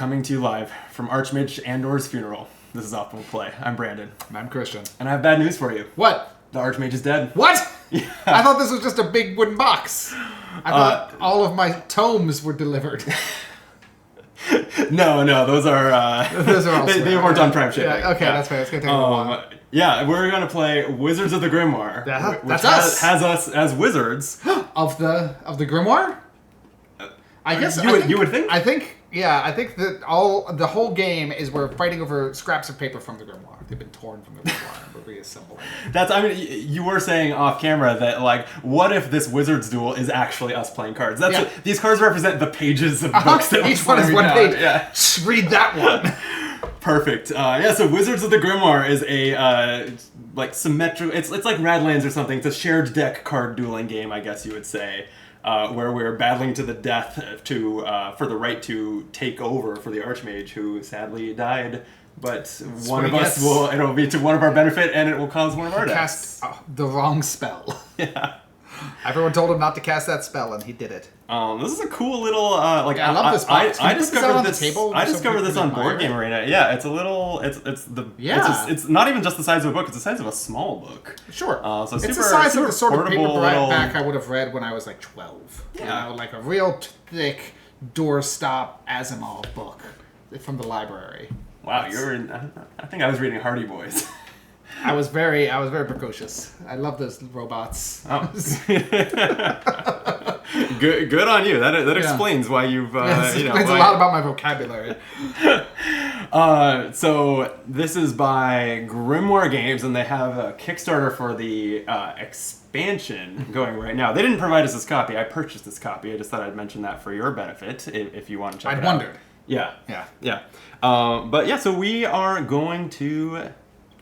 coming to you live from Archmage Andor's funeral. This is Optimal Play. I'm Brandon. And I'm Christian. And I have bad news for you. What? The Archmage is dead. What? Yeah. I thought this was just a big wooden box. I thought all of my tomes were delivered. No, those are Those are all they weren't on Prime shipping. Yeah, okay, that's fair. It's gonna take a while. Yeah, we're gonna play Wizards of the Grimoire. That's us. Has us as wizards of the Grimoire. I guess you would think. I think that the whole game is we're fighting over scraps of paper from the Grimoire. They've been torn from the Grimoire and we're reassembling. You were saying off camera that, like, what if this Wizards duel is actually us playing cards? These cards represent the pages of books that each one is one page. Yeah. Read that one. Perfect. So Wizards of the Grimoire is a symmetrical. It's like Radlands or something. It's a shared deck card dueling game, I guess you would say. Where we're battling to the death for the right to take over for the Archmage, who sadly died. But one of us it'll be to one of our benefit, and it will cause one of our deaths. Cast the wrong spell. Yeah. Everyone told him not to cast that spell, and he did it. This is a cool little I love this box. I discovered this. I discovered this on Board Game Arena. Yeah, it's a little. It's not even just the size of a book. It's the size of a small book. Sure. So it's the size of the sort of paperback I would have read when I was like 12. Yeah. Like a real thick doorstop Asimov book from the library. Wow, I think I was reading Hardy Boys. I was very precocious. I love those robots. Oh. Good on you. That explains why you've explains a lot about my vocabulary. So this is by Grimoire Games, and they have a Kickstarter for the expansion going right now. They didn't provide us this copy. I purchased this copy. I just thought I'd mention that for your benefit if you want to check it out. I'd wondered. Yeah. So we are going to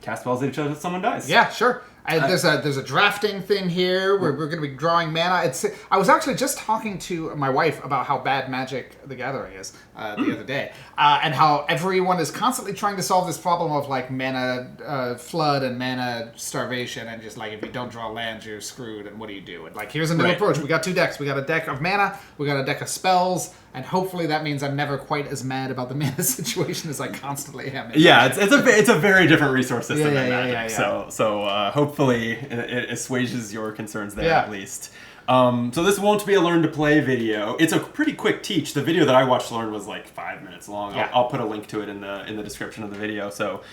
cast spells at each other if someone dies. Yeah, sure. There's a drafting thing here where we're going to be drawing mana. I was actually just talking to my wife about how bad Magic the Gathering is the other day, and how everyone is constantly trying to solve this problem of like mana flood and mana starvation, and just like if you don't draw lands, you're screwed. And what do you do? And like here's a new approach. We got two decks. We got a deck of mana. We got a deck of spells. And hopefully that means I'm never quite as mad about the mana situation as I constly am. Yeah, it's a very different resource system than Magic. Yeah. So hopefully it assuages your concerns there at least. So this won't be a learn to play video. It's a pretty quick teach. The video that I watched learn was like 5 minutes long. Yeah. I'll put a link to it in the description of the video. So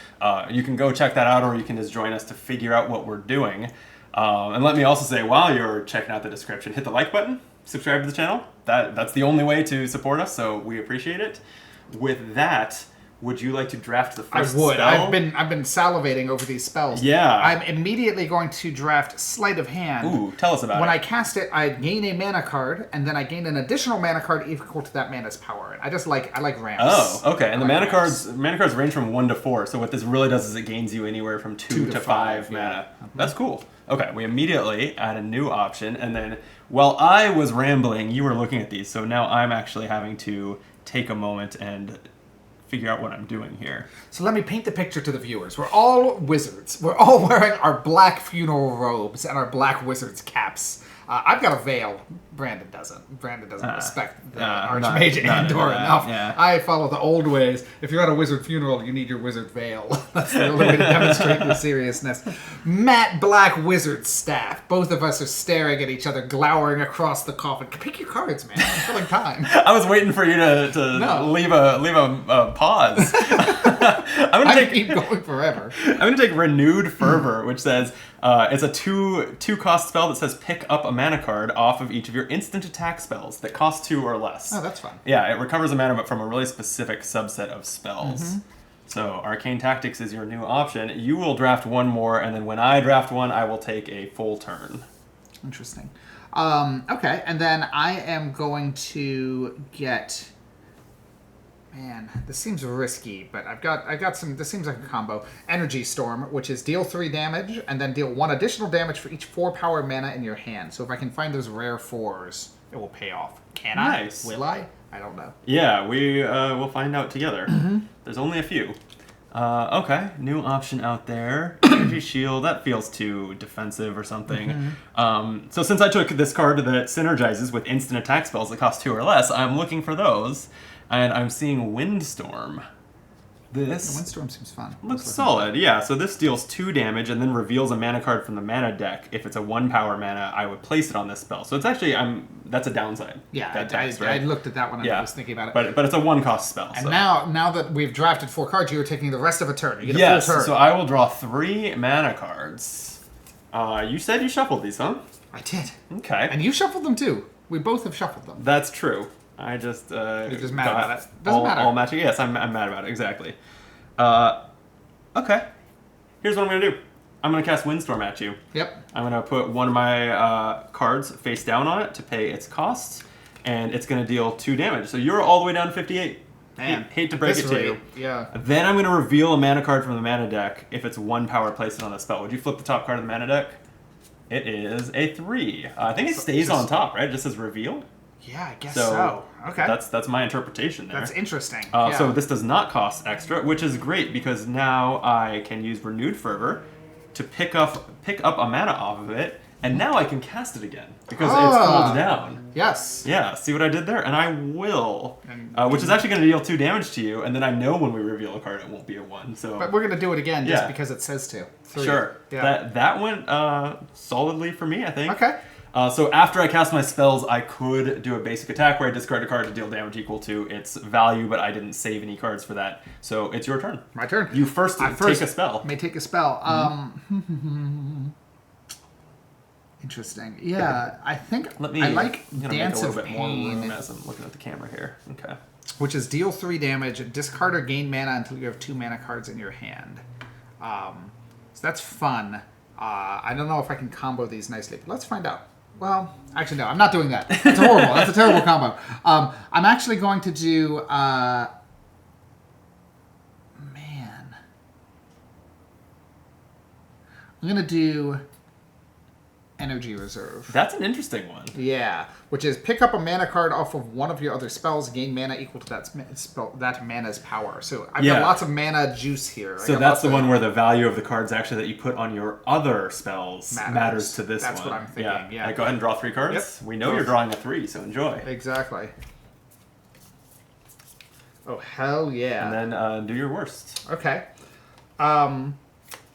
you can go check that out, or you can just join us to figure out what we're doing. And let me also say, while you're checking out the description, hit the like button. Subscribe to the channel. That's the only way to support us, so we appreciate it. With that, would you like to draft the first spell? I would. Spell? I've been salivating over these spells. Yeah. I'm immediately going to draft Sleight of Hand. Ooh, tell us about it. When I cast it, I gain a mana card, and then I gain an additional mana card equal to that mana's power. And I like ramps. Oh, okay. And the mana cards range from 1 to 4. So what this really does is it gains you anywhere from 2 to 5 mana. Yeah. That's cool. Okay, we immediately add a new option, and then while I was rambling, you were looking at these, so now I'm actually having to take a moment and figure out what I'm doing here. So let me paint the picture to the viewers. We're all wizards. We're all wearing our black funeral robes and our black wizard's caps. I've got a veil. Brandon doesn't. Brandon doesn't respect the Archmage Andor enough. Yeah. I follow the old ways. If you're at a wizard funeral, you need your wizard veil. That's the only way to demonstrate your seriousness. Matte black wizard staff. Both of us are staring at each other, glowering across the coffin. Pick your cards, man. I'm filling time. I was waiting for you to leave a pause. I keep going forever. I'm going to take Renewed Fervor, which says it's a two cost spell that says pick up a mana card off of each of your instant attack spells that cost 2 or less. Oh, that's fun. Yeah, it recovers a mana, but from a really specific subset of spells. So Arcane Tactics is your new option. You will draft one more, and then when I draft one, I will take a full turn. Interesting. Okay, and then I am going to get... Man, this seems risky, but I've got some. This seems like a combo. Energy Storm, which is deal 3 damage, and then deal 1 additional damage for each 4 power mana in your hand. So if I can find those rare 4s, it will pay off. Can I? Nice. Will I? I don't know. Yeah, we will find out together. There's only a few. Okay, new option out there. Energy shield, that feels too defensive or something. So since I took this card that synergizes with instant attack spells that cost 2 or less, I'm looking for those, and I'm seeing Windstorm. This Windstorm seems fun. looks solid, yeah. So this deals 2 damage and then reveals a mana card from the mana deck. If it's a 1 power mana, I would place it on this spell. So it's actually, that's a downside. Yeah, that text, I right? looked at that one and I was thinking about it. But it's a 1 cost spell. And so. now that we've drafted 4 cards, you're taking the rest of a turn. You get Yes, a full turn. so I will draw 3 mana cards. You said you shuffled these, huh? I did. Okay. And you shuffled them too. We both have shuffled them. That's true. I just... You're just mad about it. Doesn't matter. All matching. Yes, I'm mad about it, exactly. Okay. Here's what I'm going to do. I'm going to cast Windstorm at you. Yep. I'm going to put one of my cards face down on it to pay its cost, and it's going to deal 2 damage. So you're all the way down to 58. Man, hate to break it to you. Yeah. Then I'm going to reveal a mana card from the mana deck. If it's 1 power, place it on the spell. Would you flip the top card of the mana deck? It is a 3. I think it stays on top, right? It just says reveal. Yeah, I guess so. Okay. That's my interpretation there. That's interesting. So this does not cost extra, which is great because now I can use Renewed Fervor to pick up a mana off of it, and now I can cast it again because it's cooled down. Yes. Yeah, see what I did there? And I will, which is actually going to deal 2 damage to you, and then I know when we reveal a card it won't be a 1. So, but we're going to do it again just because it says to. 3. Sure. Yeah. That went solidly for me, I think. Okay. So after I cast my spells, I could do a basic attack where I discard a card to deal damage equal to its value, but I didn't save any cards for that. So it's your turn. My turn. You first take a spell. May take a spell. Interesting. Yeah, I think I like Dance of Pain. As I'm looking at the camera here. Okay. Which is deal 3 damage, discard or gain mana until you have 2 mana cards in your hand. So that's fun. I don't know if I can combo these nicely, but let's find out. Well, actually, no, I'm not doing that. That's horrible. That's a terrible combo. I'm actually going to do... man. I'm going to do Energy Reserve. That's an interesting one. Yeah, which is pick up a mana card off of one of your other spells, gain mana equal to that mana's power. So I've got lots of mana juice here. So that's the one where the value of the cards actually that you put on your other spells matters to this one. That's what I'm thinking, yeah. Go ahead and draw 3 cards. Yep. We know you're drawing a 3, so enjoy. Exactly. Oh, hell yeah. And then do your worst. Okay. I'm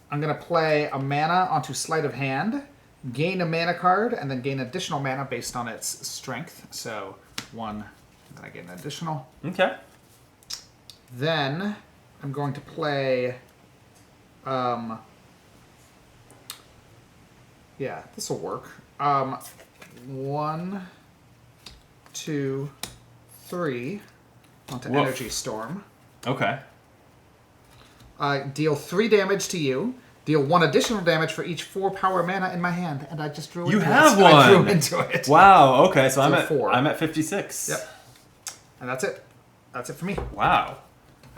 going to play a mana onto Sleight of Hand, gain a mana card, and then gain additional mana based on its strength. So 1, and then I get an additional. Okay. Then I'm going to play... yeah, this will work. 1, 2, 3 onto Energy Storm. Okay. Deal 3 damage to you. Deal 1 additional damage for each 4 power mana in my hand, and I just drew into it. You have one! I drew into it. Wow, okay, so Four. I'm at 56. Yep. And that's it. That's it for me. Wow.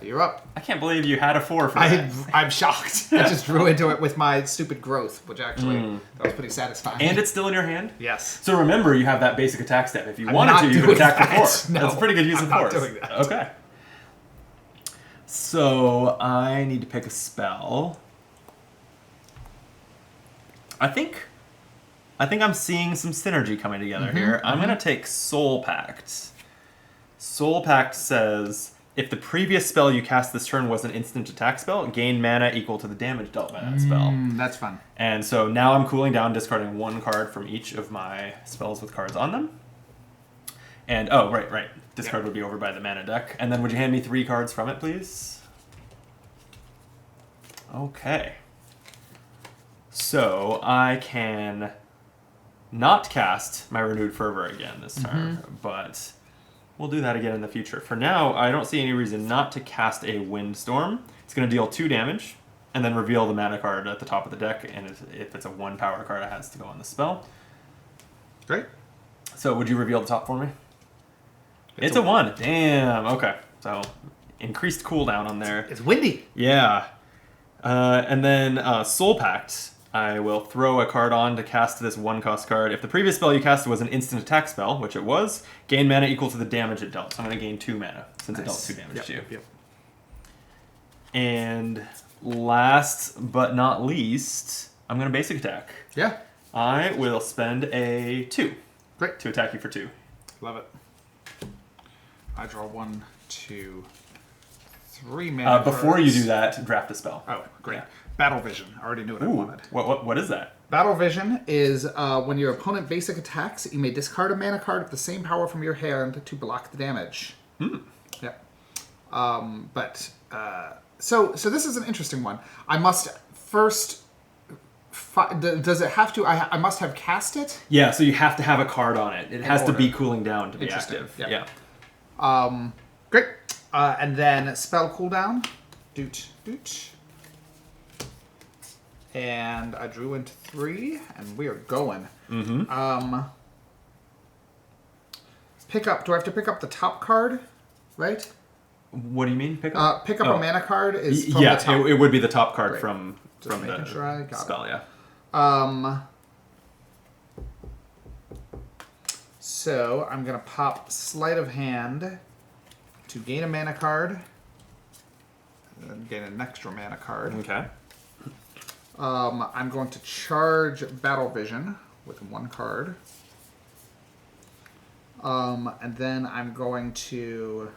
You're up. I can't believe you had a 4 for that. I'm shocked. I just drew into it with my stupid growth, which actually, that was pretty satisfying. And it's still in your hand? Yes. So remember, you have that basic attack step. If you wanted to, you could attack for 4. No, that's a pretty good use of force. I'm not doing that. Okay. So I need to pick a spell. I think I'm seeing some synergy coming together here. I'm going to take Soul Pact. Soul Pact says, if the previous spell you cast this turn was an instant attack spell, gain mana equal to the damage dealt by that spell. That's fun. And so now I'm cooling down, discarding 1 card from each of my spells with cards on them. And, oh, right. This card would be over by the mana deck. And then would you hand me 3 cards from it, please? Okay. So I can not cast my Renewed Fervor again this turn, but we'll do that again in the future. For now, I don't see any reason not to cast a Windstorm. It's going to deal 2 damage, and then reveal the mana card at the top of the deck, and if it's a 1 power card, it has to go on the spell. Great. So would you reveal the top for me? It's a 1. Damn, okay. So increased cooldown on there. It's windy. Yeah. And then Soul Pact. I will throw a card on to cast this 1-cost card. If the previous spell you cast was an instant attack spell, which it was, gain mana equal to the damage it dealt. So I'm going to gain 2 mana since it dealt 2 damage to you. Yep. And last but not least, I'm going to basic attack. Yeah. I will spend a 2. Great. To attack you for 2. Love it. I draw 1, 2, 3 mana. Before you cards. do that, draft a spell. Oh, great. Yeah. Battle Vision. I already knew what I Ooh, wanted. what is that? Battle Vision is when your opponent basic attacks, you may discard a mana card of the same power from your hand to block the damage. Yeah. So this is an interesting one. I must first. Does it have to? I must have cast it. Yeah, so you have to have a card on it. It has to order. be cooling down to be Interesting. active. Yeah. Yeah. Great. And then spell cooldown. Doot. And I drew into 3, and we are going. Pick up. Do I have to pick up the top card? Right? What do you mean? Pick up? Pick up a mana card is from the top. It would be the top card Great. from making the sure I got spell. it. Yeah. So I'm gonna pop Sleight of Hand to gain a mana card, and then gain an extra mana card. Okay. I'm going to charge Battle Vision with 1 card. And then I'm going to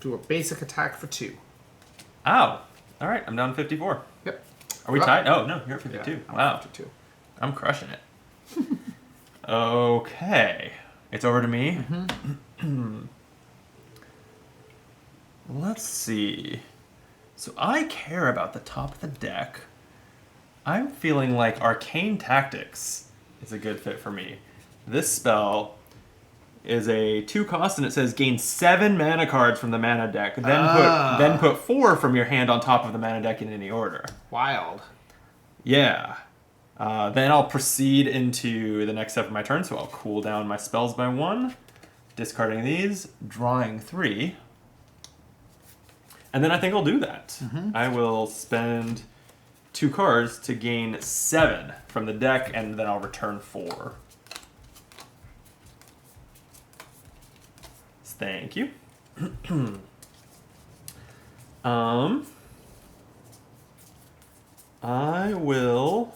do a basic attack for 2. Oh. All right. I'm down 54. Yep. Are we You're tied? up. Oh no, you're at 52. Yeah, I'm Wow. at 52. I'm crushing it. Okay. It's over to me. Let's see. So I care about the top of the deck. I'm feeling like Arcane Tactics is a good fit for me. This spell is a 2 cost, and it says gain 7 mana cards from the mana deck. Then put 4 from your hand on top of the mana deck in any order. Wild. Yeah. Then I'll proceed into the next step of my turn, so I'll cool down my spells by 1, discarding these, drawing 3. And then I think I'll do that. I will spend 2 cards to gain 7 from the deck, and then I'll return 4. Thank you. I will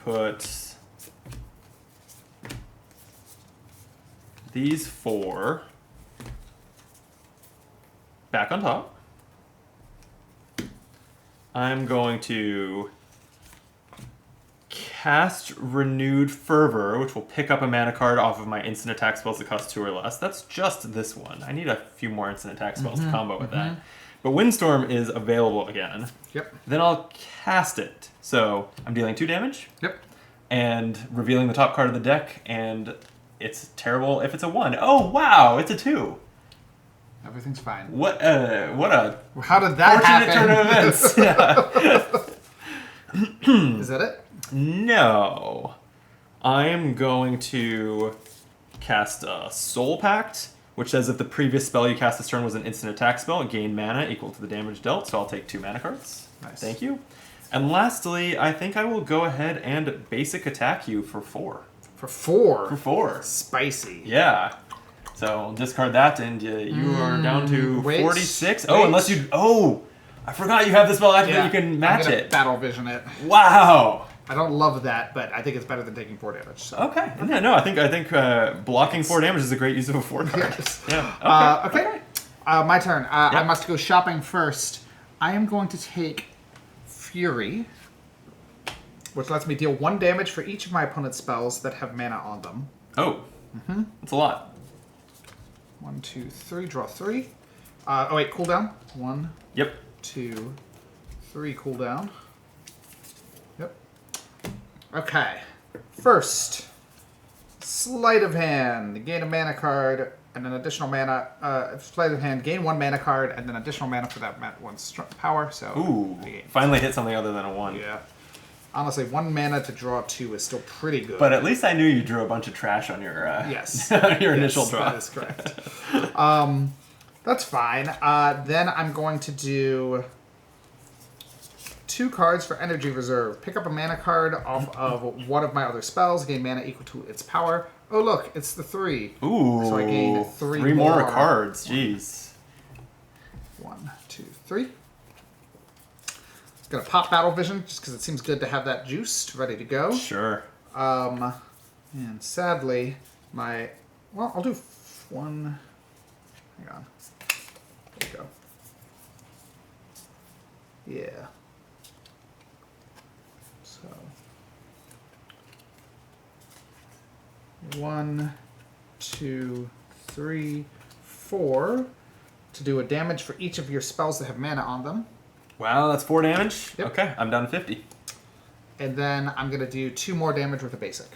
put these 4 back on top. I'm going to cast Renewed Fervor, which will pick up a mana card off of my instant attack spells that cost 2 or less. That's just this one. I need a few more instant attack spells to combo with that. But Windstorm is available again. Yep. Then I'll cast it. So I'm dealing 2 damage. Yep. And revealing the top card of the deck, and it's terrible if it's a 1. Oh, wow, it's a 2. Everything's fine. What a How did that fortunate happen? turn of events. Yeah. Is that it? No. I am going to cast Soul Pact, which says if the previous spell you cast this turn was an instant attack spell, gain mana equal to the damage dealt, so I'll take 2 mana cards. Nice. Thank you. And lastly, I think I will go ahead and basic attack you for 4. For 4. For 4. Spicy. Yeah. So I'll discard that, and you are down to wait, 46. wait. Oh, unless you... Oh! I forgot you have the spell active that you can match I'm gonna it. Battle Vision it. Wow! I don't love that, but I think it's better than taking 4 damage. So. Okay. Yeah, no, I think blocking 4 damage is a great use of a 4 card. Yes. Yeah. Okay. My turn. I must go shopping first. I am going to take Fury, which lets me deal 1 damage for each of my opponent's spells that have mana on them. Oh. That's a lot. 1, 2, 3. Draw 3. Oh wait, cooldown. 1, Yep. 2, 3. Cooldown. Yep. Okay. First, Sleight of Hand. Gain a mana card and an additional mana. Sleight of Hand. Gain 1 mana card and then additional mana for that one's power. So. Ooh. I Finally hit something other than a 1. Yeah. Honestly, 1 mana to draw 2 is still pretty good. But at least I knew you drew a bunch of trash on your yes, your initial draw. That is correct. That's fine. Then I'm going to do 2 cards for energy reserve. Pick up a mana card off of one of my other spells. Gain mana equal to its power. Oh, look, it's the 3. Ooh. So I gained 3 3 more cards. Jeez. 1, 2, 3. Gonna pop Battle Vision just because it seems good to have that juiced, ready to go. Sure. And sadly, well, I'll do 1. Hang on. There you go. Yeah. So 1, 2, 3, 4 to do a damage for each of your spells that have mana on them. Wow, that's 4 damage? Yep. Okay, I'm down to 50. And then I'm going to do 2 more damage with a basic.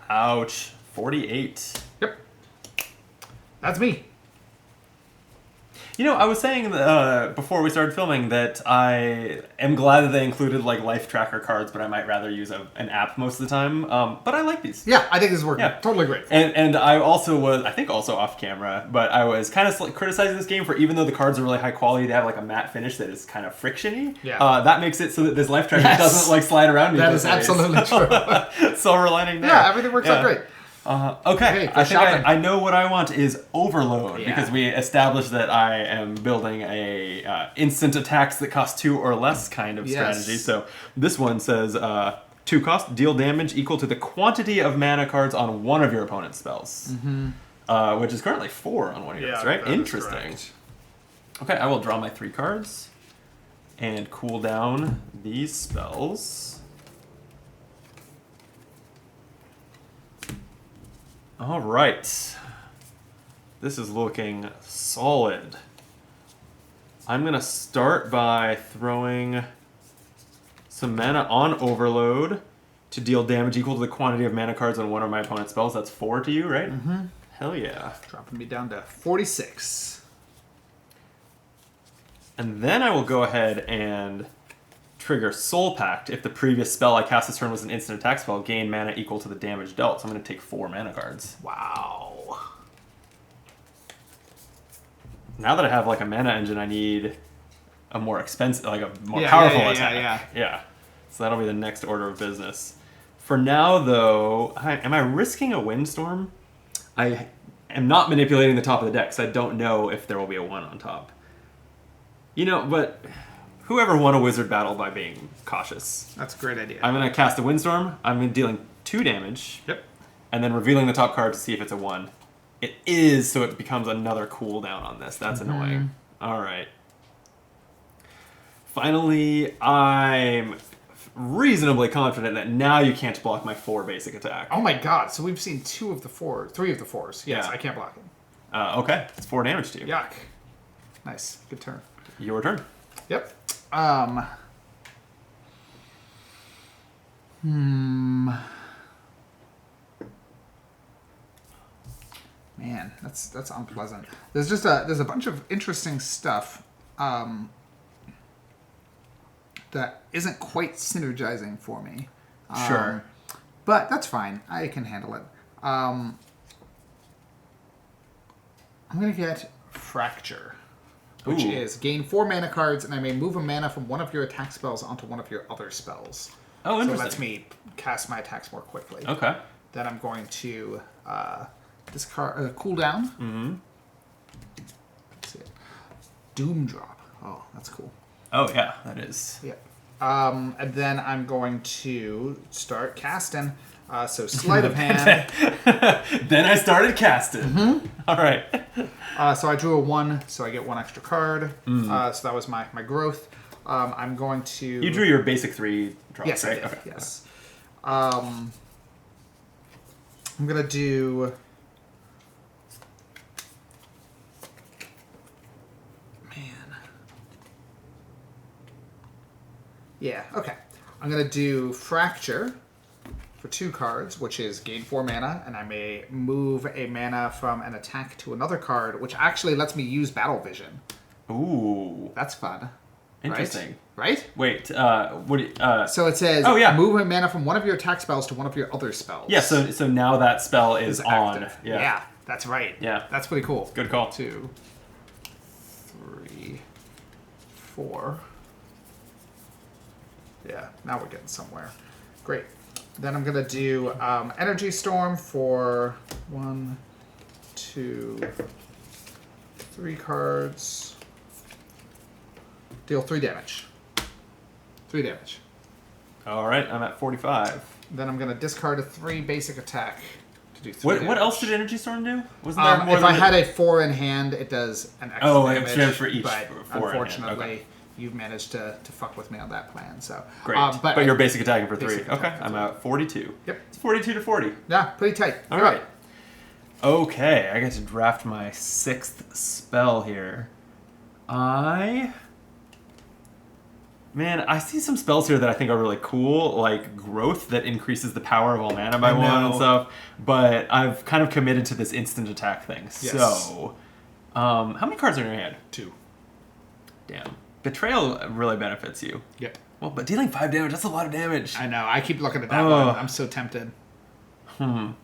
Ouch. 48. Yep. That's me. You know, I was saying before we started filming that I am glad that they included like life tracker cards, but I might rather use an app most of the time. But I like these. Yeah, I think this is working. Yeah. Totally great. And I also was, I think also off camera, but I was kind of criticizing this game for, even though the cards are really high quality, to have like a matte finish that is kind of frictiony. Yeah. That makes it so that this life tracker doesn't like slide around me. That is absolutely true. Silver lining there. Yeah, everything works out great. Okay, I think I know what I want is overload, Yeah. because we established that I am building a instant attacks that cost 2 or less kind of strategy. So this one says 2 cost, deal damage equal to the quantity of mana cards on one of your opponent's spells, which is currently 4 on one of yours, right? Interesting. Okay, I will draw my 3 cards and cool down these spells. All right. This is looking solid. I'm going to start by throwing some mana on Overload to deal damage equal to the quantity of mana cards on one of my opponent's spells. That's 4 to you, right? Mm-hmm. Hell yeah. Dropping me down to 46. And then I will go ahead and trigger Soul Pact. If the previous spell I cast this turn was an instant attack spell, gain mana equal to the damage dealt. So I'm going to take 4 mana cards. Wow. Now that I have like a mana engine, I need a more expensive, like a more powerful attack. Yeah. So that'll be the next order of business. For now, though, am I risking a Windstorm? I am not manipulating the top of the deck, so I don't know if there will be a 1 on top. You know, but whoever won a wizard battle by being cautious? That's a great idea. I'm going to cast a Windstorm. I'm dealing 2 damage. Yep. And then revealing the top card to see if it's a 1. It is, so it becomes another cooldown on this. That's annoying. All right. Finally, I'm reasonably confident that now you can't block my 4 basic attack. Oh my god, so we've seen 3 of the 4s. Yes, Yeah. I can't block him. Okay, it's 4 damage to you. Yuck. Nice. Good turn. Your turn. Yep. Man, that's unpleasant. There's a bunch of interesting stuff that isn't quite synergizing for me. Sure. But that's fine. I can handle it. I'm gonna get Fracture, which is gain 4 mana cards, and I may move a mana from one of your attack spells onto one of your other spells. Oh, interesting. So it lets me cast my attacks more quickly. Okay. Then I'm going to discard cool down. Mm-hmm. Let's see it. Doom Drop. Oh, that's cool. Oh, yeah, that is. Yeah. And then I'm going to start casting. So Sleight of Hand. Then I started casting. All right. So I drew a 1, so I get 1 extra card. So that was my growth. I'm going to... You drew your basic 3 drops, yes, right? I did. Okay. Yes. I'm going to do... Man. Yeah, okay. I'm going to do Fracture for 2 cards, which is gain 4 mana, and I may move a mana from an attack to another card, which actually lets me use Battle Vision. Ooh. That's fun. Interesting. Right? Wait, what do you, So it says, move a mana from one of your attack spells to one of your other spells. Yeah, so now that spell is on. active. Yeah. That's right. Yeah. That's pretty cool. Good call. 2, 3, 4. Yeah, now we're getting somewhere. Great. Then I'm going to do Energy Storm for 1, 2, 3 cards. Deal 3 damage. 3 damage. All right, I'm at 45. Then I'm going to discard a 3 basic attack to do 3 damage. What else did Energy Storm do? Wasn't there more if I had a 4 in hand, it does an extra damage. extra for each But 4 unfortunately, okay. you've managed to fuck with me on that plan. So Great. But you're basic attacking for 3. Basic Okay, attack for I'm at 42. Yep. It's 42 to 40. Yeah, pretty tight. All right. Okay, I get to draft my 6th spell here. Man, I see some spells here that I think are really cool, like Growth that increases the power of all mana by 1 and stuff, but I've kind of committed to this instant attack thing. Yes. So, how many cards are in your hand? 2. Damn. Betrayal really benefits you. Yep. Well, but dealing 5 damage, that's a lot of damage. I know, I keep looking at that one. I'm so tempted. And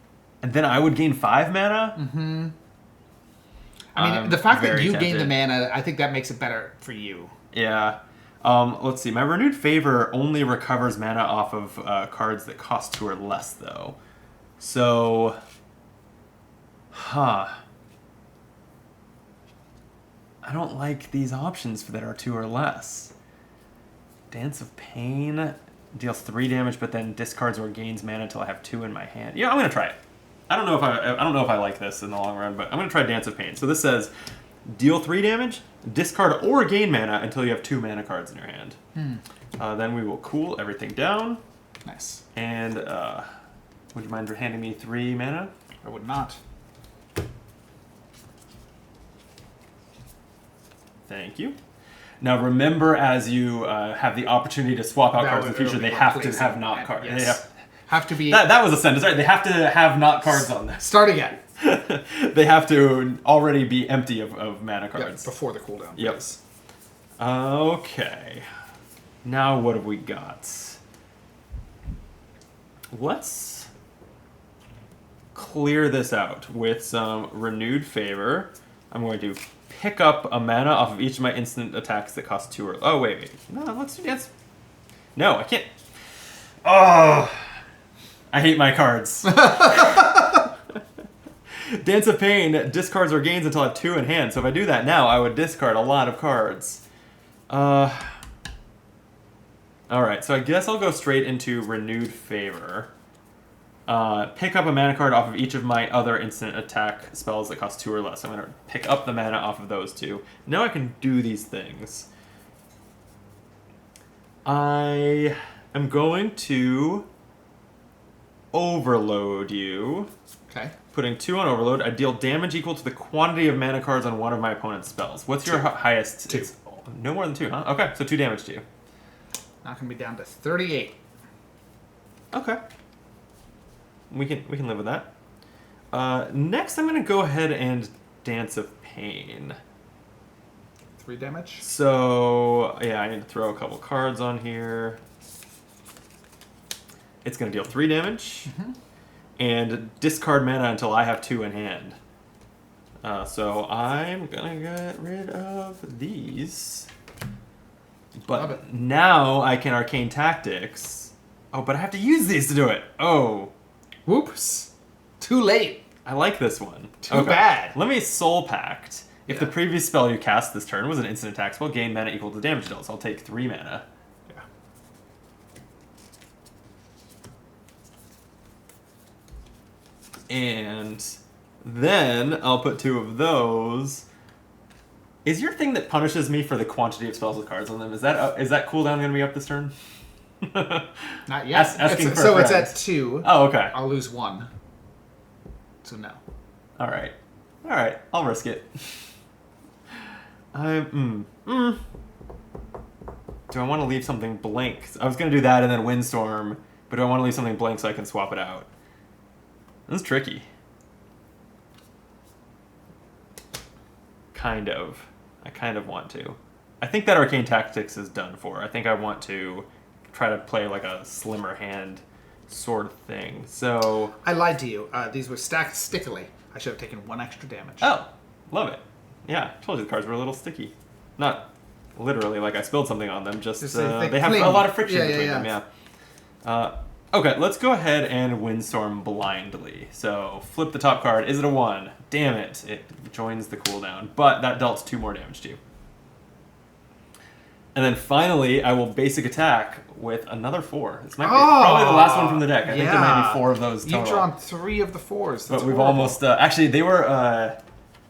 then I would gain 5 mana? Mm-hmm. I mean, the fact that you tempted. gain the mana, I think that makes it better for you. Yeah. Let's see. My Renewed Favor only recovers mana off of cards that cost 2 or less, though. So, I don't like these options that are 2 or less. Dance of Pain deals 3 damage, but then discards or gains mana until I have 2 in my hand. Yeah, I'm gonna try it. I don't know if I like this in the long run, but I'm gonna try Dance of Pain. So this says, deal 3 damage, discard or gain mana until you have 2 mana cards in your hand. Then we will cool everything down. Nice. And would you mind handing me 3 mana? I would not. Thank you. Now remember, as you have the opportunity to swap out cards in the future, they have to have not cards. Yes. They have to be... That was a sentence, right? They have to have not cards on this. Start again. They have to already be empty of mana cards. Yep, before the cooldown. Yep. Please. Okay. Now what have we got? Let's clear this out with some Renewed Favor. I'm going to pick up a mana off of each of my instant attacks that cost 2 or... Oh, wait. No, let's do Dance. No, I can't. Oh! I hate my cards. Dance of Pain discards or gains until I have 2 in hand. So if I do that now, I would discard a lot of cards. Alright, so I guess I'll go straight into Renewed Favor. Pick up a mana card off of each of my other instant attack spells that cost 2 or less. I'm going to pick up the mana off of those 2. Now I can do these things. I am going to overload you. Okay. Putting 2 on overload, I deal damage equal to the quantity of mana cards on one of my opponent's spells. What's your highest? 2. No more than 2, huh? Okay, so 2 damage to you. Knocking me down to 38. Okay. We can live with that. Next, I'm going to go ahead and Dance of Pain. 3 damage. So, yeah, I need to throw a couple cards on here. It's going to deal 3 damage. Mm-hmm. And discard mana until I have 2 in hand. So I'm going to get rid of these. But now I can Arcane Tactics. Oh, but I have to use these to do it. Oh. Whoops. Too late. I like this one. Too bad. Let me Soul Pact. If the previous spell you cast this turn was an instant attack spell, gain mana equal to damage dealt. So I'll take 3 mana. Yeah. And then I'll put 2 of those. Is your thing that punishes me for the quantity of spells with cards on them, is that cooldown going to be up this turn? Not yet. So it's at 2. Oh, okay. I'll lose 1. So no. All right. I'll risk it. Do I want to leave something blank? I was going to do that and then Windstorm, but do I want to leave something blank so I can swap it out? This is tricky. Kind of. I kind of want to. I think that Arcane Tactics is done for. I think I want to try to play like a slimmer hand sort of thing. So I lied to you. These were stacked stickily. I should have taken 1 extra damage. Oh, love it. Yeah, told you the cards were a little sticky. Not literally, like I spilled something on them. Just they have cling. a lot of friction Yeah, between them. Yeah. Okay, let's go ahead and windstorm blindly. So flip the top card. Is it a 1? Damn it! It joins the cooldown, but that dealt 2 more damage to you. And then finally, I will basic attack with another 4. This might be probably the last one from the deck. I think there might be 4 of those total. You've drawn 3 of the 4s. But we've almost... actually, they were...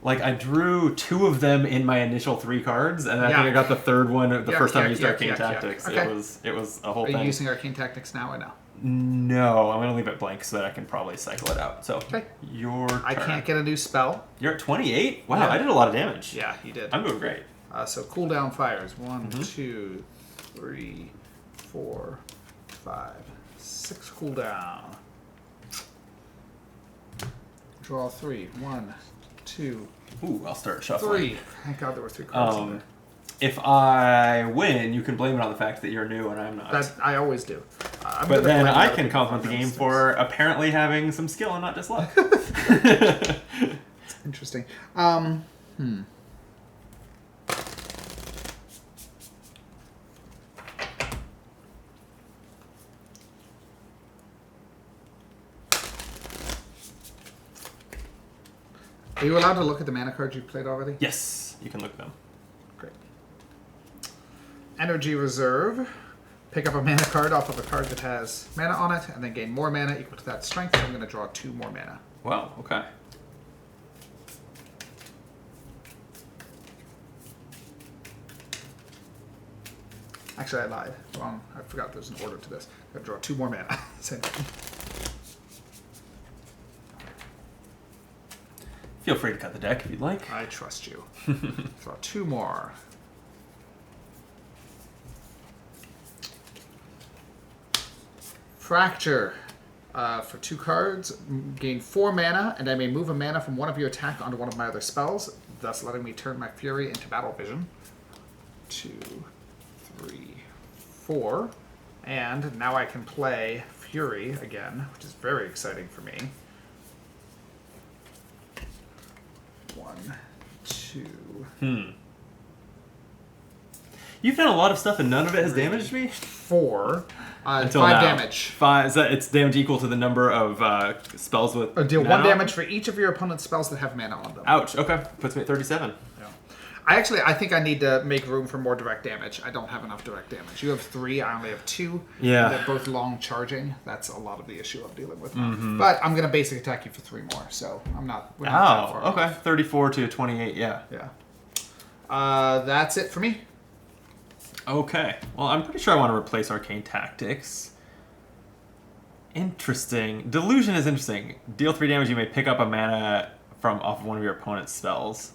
like, I drew 2 of them in my initial 3 cards, and I think I got the 3rd one the first time I used Arcane Tactics. Okay. It was a whole thing. Are you using Arcane Tactics now or no? No, I'm going to leave it blank so that I can probably cycle it out. So, your turn. I can't get a new spell. You're at 28? Wow, I did a lot of damage. Yeah, you did. I'm doing great. So cooldown fires. 1, 2, 3, 4, 5, 6 cooldown. Draw 3. 1, 2. Ooh, I'll start shuffling. 3. Thank God there were 3 cards in there. If I win, you can blame it on the fact that you're new and I'm not. That I always do. But then I can compliment the game for apparently having some skill and not just luck. It's interesting. Are you allowed to look at the mana cards you played already? Yes, you can look at them. Great. Energy reserve. Pick up a mana card off of a card that has mana on it, and then gain more mana equal to that strength. So I'm going to draw 2 more mana. Wow, okay. Actually, I lied. Wrong. I forgot there's an order to this. I'm going to draw 2 more mana. Same thing. Feel free to cut the deck if you'd like. I trust you. Draw 2 more. Fracture. For 2 cards, gain 4 mana, and I may move a mana from one of your attack onto one of my other spells, thus letting me turn my Fury into Battle Vision. 2, 3, 4. And now I can play Fury again, which is very exciting for me. 1, 2. You've done a lot of stuff and none of it has damaged me? 4. Until 5 now. damage. 5. Is that it's damage equal to the number of spells with Deal mana 1 damage for each of your opponent's spells that have mana on them. Ouch. Okay. Puts me at 37. Yeah. I think I need to make room for more direct damage. I don't have enough direct damage. You have 3. I only have 2. Yeah. They're both long charging. That's a lot of the issue I'm dealing with now. But I'm going to basic attack you for 3 more, so we're not that far Okay. off. 34 to 28. Yeah. Yeah. That's it for me. Okay. Well, I'm pretty sure I want to replace Arcane Tactics. Interesting. Delusion is interesting. Deal 3 damage, you may pick up a mana from off of one of your opponent's spells.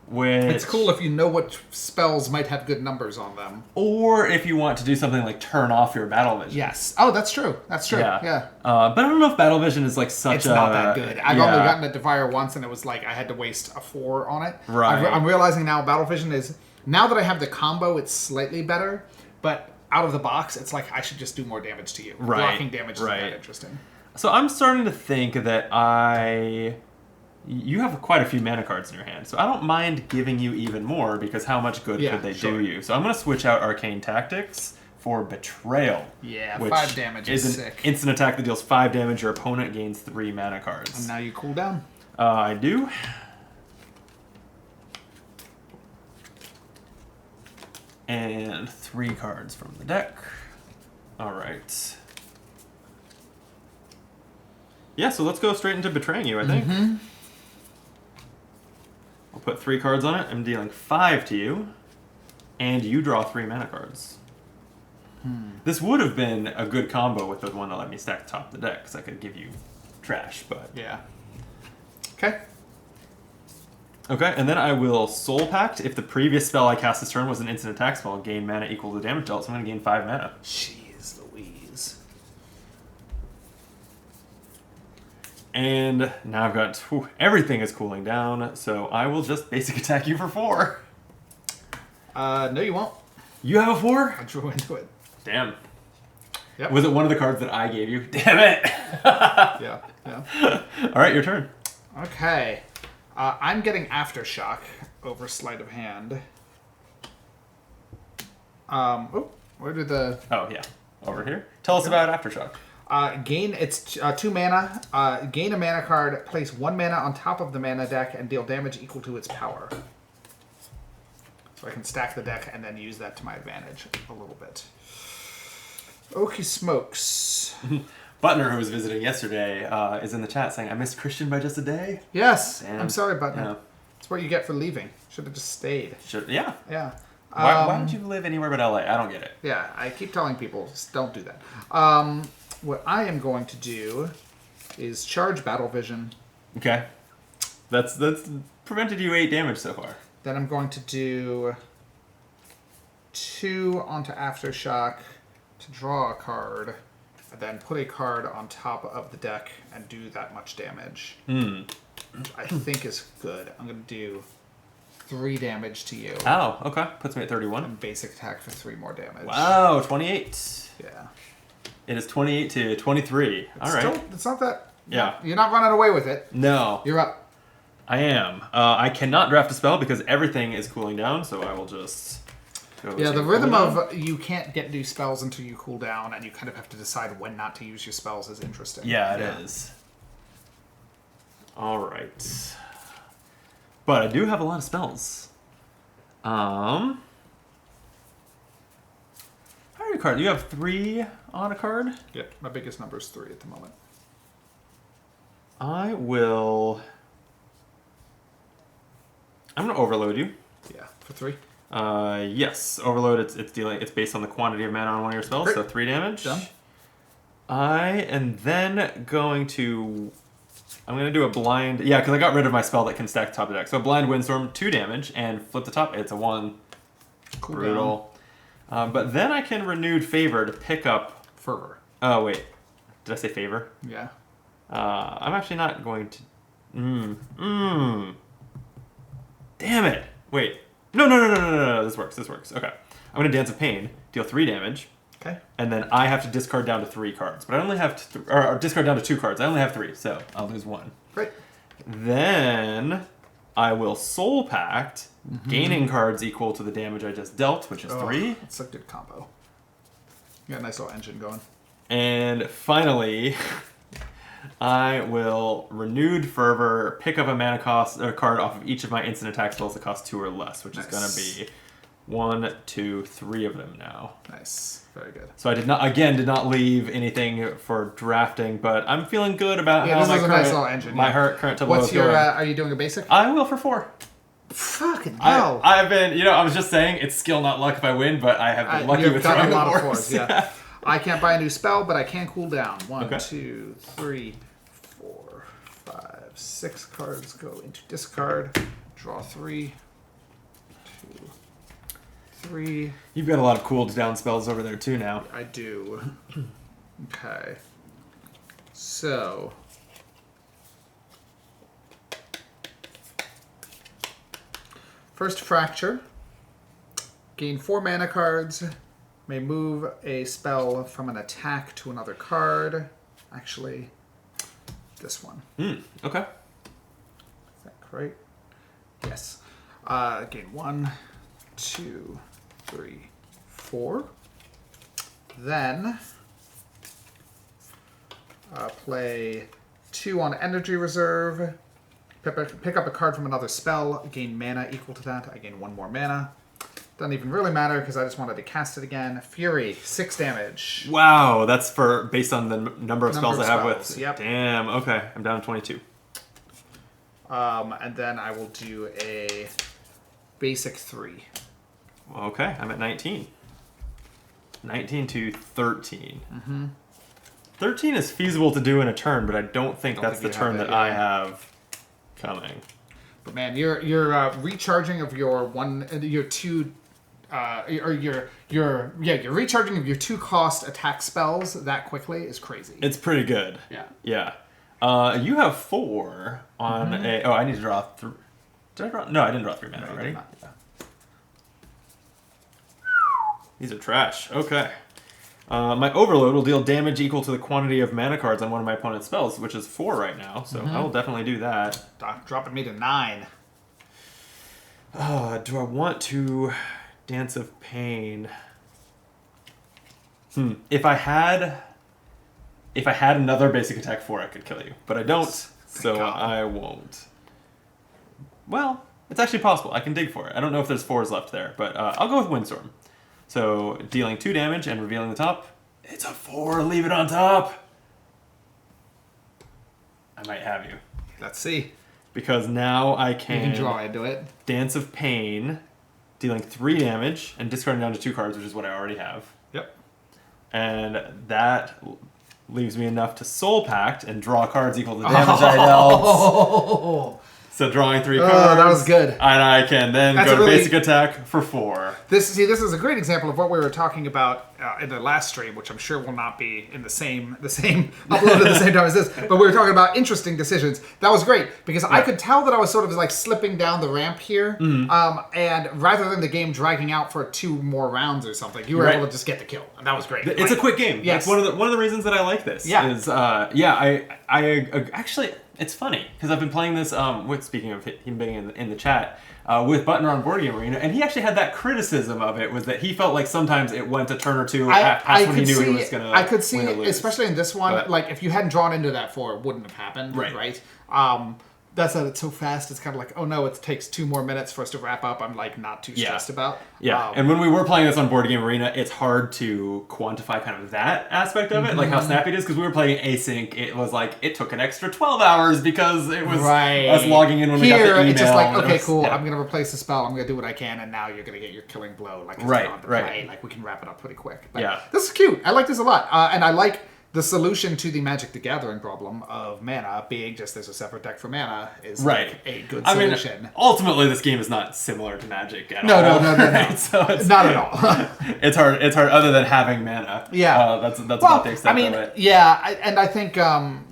Which, It's cool if you know what spells might have good numbers on them. or if you want to do something like turn off your Battle Vision. Yes. Oh, that's true. That's true. Yeah. But I don't know if Battle Vision is like such It's not that good. I've only yeah. gotten a Defier once, and it was like I had to waste a 4 on it. Right. I'm realizing now Battle Vision is... Now that I have the combo, it's slightly better, but out of the box, it's like I should just do more damage to you. Right. Blocking damage isn't that interesting. So I'm starting to think that you have quite a few mana cards in your hand, so I don't mind giving you even more, because how much good could they do you? So I'm going to switch out Arcane Tactics for Betrayal. Yeah, which 5 damage is an sick. Instant attack that deals 5 damage. Your opponent gains 3 mana cards. And now you cool down. I do. And 3 cards from the deck. Alright. Yeah, so let's go straight into Betraying You, I think. I'll put 3 cards on it. I'm dealing 5 to you. And you draw 3 mana cards. This would have been a good combo with the one that let me stack the top of the deck, because I could give you trash, but... Yeah. Okay. Okay, and then I will Soul Pact. If the previous spell I cast this turn was an instant attack spell, gain mana equal to damage dealt, so I'm going to gain 5 mana. Jeez Louise. And now I've got... everything is cooling down, so I will just basic attack you for 4. No, you won't. You have a 4? I drew into it. Damn. Yep. Was it one of the cards that I gave you? Damn it! Yeah. Alright, your turn. Okay. I'm getting Aftershock over Sleight of Hand. Where did the... Oh, yeah. Over here. Tell us about Aftershock. Gain, it's 2 mana. Gain a mana card, place 1 mana on top of the mana deck, and deal damage equal to its power. So I can stack the deck and then use that to my advantage a little bit. Okie smokes. Butner, who was visiting yesterday, is in the chat saying, I missed Christian by just a day. Yes. Damn. I'm sorry, Butner. Yeah. That's what you get for leaving. Should have just stayed. Yeah. Yeah. Why would you live anywhere but LA? I don't get it. Yeah, I keep telling people, just don't do that. What I am going to do is charge Battle Vision. Okay. That's prevented you 8 damage so far. Then I'm going to do 2 onto Aftershock to draw a card, and then put a card on top of the deck and do that much damage. I think is good. I'm going to do 3 damage to you. Oh, okay. Puts me at 31. And basic attack for 3 more damage. Wow, 28. Yeah. It is 28 to 23. All right. It's not that... Yeah. You're not running away with it. No. You're up. I am. I cannot draft a spell because everything is cooling down, so I will just... Yeah, the rhythm of you can't get new spells until you cool down, and you kind of have to decide when not to use your spells is interesting. Yeah, it is. All right. But I do have a lot of spells. How many cards? You have 3 on a card? Yeah, my biggest number is 3 at the moment. I'm going to overload you. Yeah, for 3. Yes, overload. It's based on the quantity of mana on one of your spells, Great. so 3 damage. Done. I am then going to... I'm going to do a blind... Yeah, because I got rid of my spell that can stack top of the deck. So blind windstorm, 2 damage, and flip the top. It's a 1. Cool Brutal. But then I can renewed favor to pick up... Fervor. Oh, wait. Did I say favor? Yeah. I'm actually not going to... Damn it! Wait. No. This works. Okay. I'm going to Dance of Pain, deal 3 damage. Okay. And then I have to discard down to 3 cards. But I only have... or discard down to 2 cards. I only have 3, so I'll lose 1. Great. Then I will Soul Pact, gaining cards equal to the damage I just dealt, which is 3. That's a good combo. You got a nice little engine going. And finally, I will Renewed Fervor, pick up a mana cost card off of each of my instant attack spells that cost 2 or less, which is going to be 1, 2, 3 of them now. Nice. Very good. So I did not leave anything for drafting, but I'm feeling good about how this my is a current, nice little engine, my yeah. current tableau What's is your, going. are you doing a basic? I will for 4. Fucking hell. I've been, I was just saying, it's skill, not luck if I win, but I have been lucky You've with done throwing a lot the of fours. 4s, yeah. I can't buy a new spell, but I can cool down. 1, Okay. 2, 3, 4, 5, 6 cards go into discard. Draw 3, 2, 3. You've got a lot of cooled down spells over there too now. I do. Okay. So. First Fracture. Gain 4 mana cards. May move a spell from an attack to another card. Actually, this one. Okay. Is that correct? Yes. Gain 1, 2, 3, 4. Then play 2 on Energy Reserve. Pick up a card from another spell. Gain mana equal to that. I gain 1 more mana. Doesn't even really matter because I just wanted to cast it again. Fury, 6 damage. Wow, that's based on the number of spells I have spells, with. yep. Damn. Okay, I'm down to 22. And then I will do a basic 3. Okay, I'm at 19. 19 to 13. 13 is feasible to do in a turn, but I don't think that's the turn that I have coming. But man, you're recharging of your 2 you're recharging of your 2 cost attack spells that quickly is crazy. It's pretty good. Yeah. You have 4 on a... Oh, I need to draw 3. Did I draw? No, I didn't draw 3 mana already. Yeah. These are trash. Okay. My Overload will deal damage equal to the quantity of mana cards on one of my opponent's spells, which is 4 right now, so I will definitely do that. Dropping me to 9. Do I want to Dance of Pain? If I had another basic attack 4, I could kill you, but I don't, so God. I won't. Well, it's actually possible. I can dig for it. I don't know if there's 4s left there, but I'll go with Windstorm. So dealing 2 damage and revealing the top. It's a 4. Leave it on top. I might have you. Let's see. Because now I You can can draw into it. Dance of Pain, dealing 3 damage and discarding down to 2 cards, which is what I already have. Yep. And that leaves me enough to Soul Pact and draw cards equal to the damage I dealt. Oh, So drawing 3 cards. that was good. And I can then That's go to really- basic attack for 4. This is a great example of what we were talking about in the last stream, which I'm sure will not be in the same upload at the same time as this. But we were talking about interesting decisions. That was great because I could tell that I was sort of like slipping down the ramp here, and rather than the game dragging out for 2 more rounds or something, you were able to just get the kill, and that was great. It's a quick game. Yes. That's one of the reasons that I like this. Yeah. Is I actually. It's funny because I've been playing this. Speaking of him being in the chat, with Butner on Board Game Arena, and he actually had that criticism of it was that he felt like sometimes it went a turn or 2 past when he knew he was gonna. I could see, win or lose. especially in this one, But- like if you hadn't drawn into that 4, it wouldn't have happened, right? That's that it's so fast. It's kind of like, oh no, it takes 2 more minutes for us to wrap up. I'm like not too stressed about. Yeah, and when we were playing this on Board Game Arena, it's hard to quantify kind of that aspect of it, like how snappy it is, because we were playing async. It was like, it took an extra 12 hours because it was us logging in when we got the Here, email. it's just like, okay, was- cool, yeah. I'm going to replace the spell, I'm going to do what I can, and now you're going to get your killing blow. Like, it's Right, on the right. play. Like, we can wrap it up pretty quick. But Yeah. this is cute. I like this a lot. And I like the solution to the Magic the Gathering problem of mana being just there's a separate deck for mana is like a good solution. mean, ultimately, this game is not similar to Magic at No. all. So it's Not at all. It's hard. It's hard other than having mana. Yeah. That's about the extent of it. And I think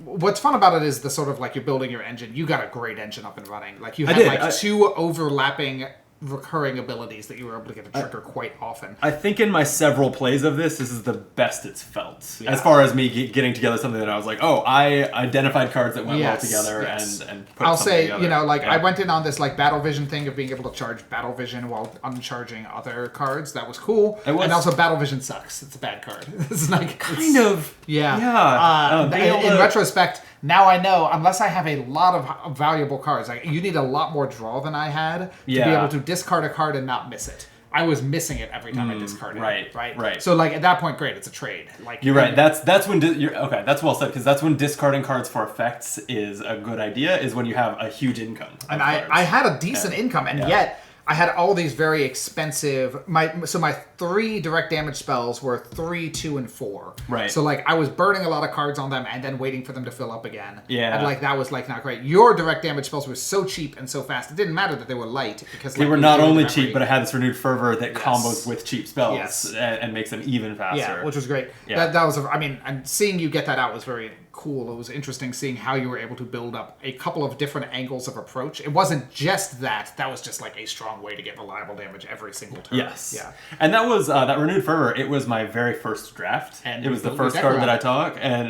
what's fun about it is the sort of like you're building your engine. You got a great engine up and running. Like you had 2 overlapping recurring abilities that you were able to get to trigger quite often. I think in my several plays of this is the best it's felt. As far as me getting together something that I was like, oh, I identified cards that went well together and put I'll something say, together. you know, like I went in on this like battle vision thing of being able to charge battle vision while uncharging other cards. That was cool. And also battle vision sucks. It's a bad card. It's like kind of. Yeah. In retrospect, now I know, unless I have a lot of valuable cards, like you need a lot more draw than I had to be able to discard a card and not miss it. I was missing it every time I discarded it. Right. So like at that point, great, it's a trade. Like you're right. That's when okay. That's well said because that's when discarding cards for effects is a good idea. Is when you have a huge income. And I had a decent income, and yet I had all these very expensive. My 3 direct damage spells were 3, 2, and 4. Right. So like I was burning a lot of cards on them and then waiting for them to fill up again. Yeah. And like that was like not great. Your direct damage spells were so cheap and so fast. It didn't matter that they were light because they were not only cheap, but it had this renewed fervor that combos with cheap spells Yes. and makes them even faster. Yeah, which was great. Yeah. That was. I mean, and seeing you get that out was very cool. It was interesting seeing how you were able to build up a couple of different angles of approach. It wasn't just that. That was just like a strong way to get reliable damage every single turn. Yes. Yeah. And that was that renewed fervor. It was my very first draft. And it was the you first built card your that I deck took, and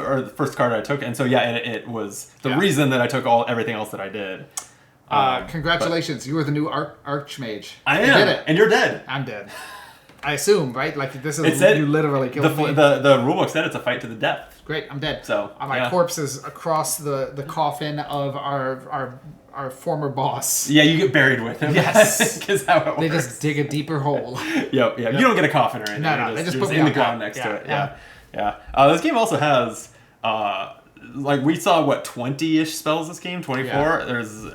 or the first card I took, and so it was the reason that I took everything else that I did. Congratulations, you were the new Archmage. I am, You did it. and you're dead. I'm dead. I assume, right? Like this is It said you literally killed me. The rulebook said it's a fight to the death. Great, I'm dead. So my corpse is across the coffin of our former boss. Yeah, you get buried with him. Yes. I think is how it works. They just dig a deeper hole. Yep. You don't get a coffin or anything. No, they just put me in the on ground top. next to it. Yeah. This game also has like we saw 20-ish spells this game, 24. Yeah. There's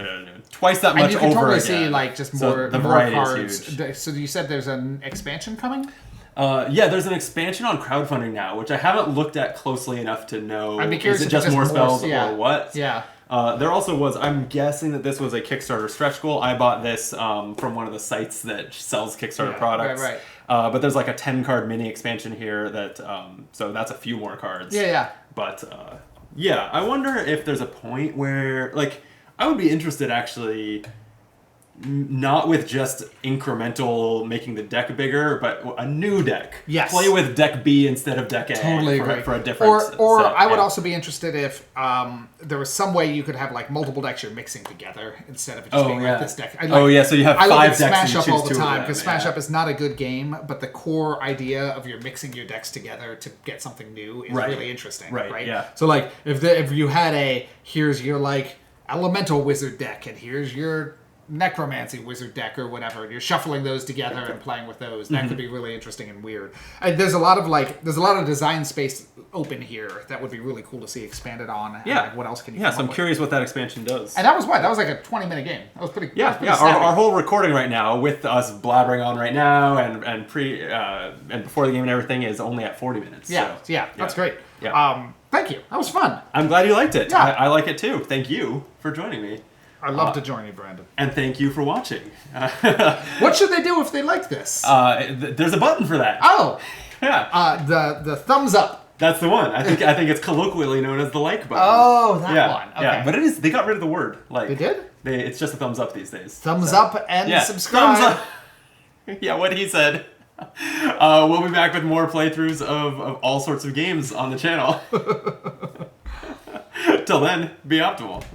twice that much and you can over totally again. see like just So more the variety cards. is huge. So you said there's an expansion coming? There's an expansion on crowdfunding now, which I haven't looked at closely enough to know. I'd be curious is it if just it's more just more- spells yeah. or what? Yeah. There also was, I'm guessing that this was a Kickstarter stretch goal. I bought this from one of the sites that sells Kickstarter products. Right. But there's like a 10-card mini expansion here that, so that's a few more cards. Yeah. But, I wonder if there's a point where, like, I would be interested actually not with just incremental making the deck bigger, but a new deck. Yes. Play with deck B instead of deck A. Totally agree. For a different or set. I would also be interested if there was some way you could have like multiple decks you're mixing together instead of just being like this deck. So you have I 5 look at decks Smash and you Up choose all the 2 of time them, because Smash Up is not a good game, but the core idea of you're mixing your decks together to get something new is really interesting. Right. Yeah. So like if you had here's your like elemental wizard deck and here's your necromancy wizard deck or whatever, and you're shuffling those together and playing with those. That could be really interesting and weird. And there's a lot of design space open here that would be really cool to see expanded on. Yeah. And what else can you? Yeah. So I'm curious what that expansion does. And that was like a 20-minute game. That was pretty. Yeah. Our whole recording right now with us blabbering on right now and before the game and everything is only at 40 minutes. Yeah. So, yeah. That's great. Yeah. Thank you. That was fun. I'm glad you liked it. Yeah. I like it too. Thank you for joining me. I'd love to join you, Brandon. And thank you for watching. What should they do if they like this? There's a button for that. Oh, Yeah. the thumbs up. That's the one. I think it's colloquially known as the like button. Oh, that one. Okay. Yeah, but it is. They got rid of the word like. They did? It's just a thumbs up these days. Thumbs up and subscribe. Thumbs up. Yeah, what he said. We'll be back with more playthroughs of all sorts of games on the channel. Till then, be optimal.